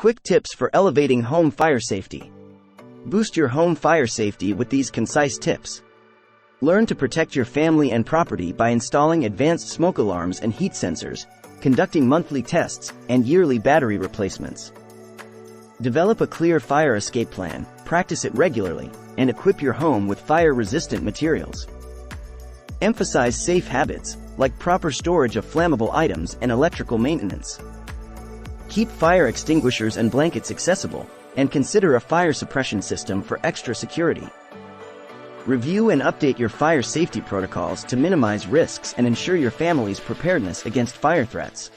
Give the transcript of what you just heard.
Quick tips for elevating home fire safety. Boost your home fire safety with these concise tips. Learn to protect your family and property by installing advanced smoke alarms and heat sensors, conducting monthly tests, and yearly battery replacements. Develop a clear fire escape plan, practice it regularly, and equip your home with fire-resistant materials. Emphasize safe habits, like proper storage of flammable items and electrical maintenance. Keep fire extinguishers and blankets accessible, and consider a fire suppression system for extra security. Review and update your fire safety protocols to minimize risks and ensure your family's preparedness against fire threats.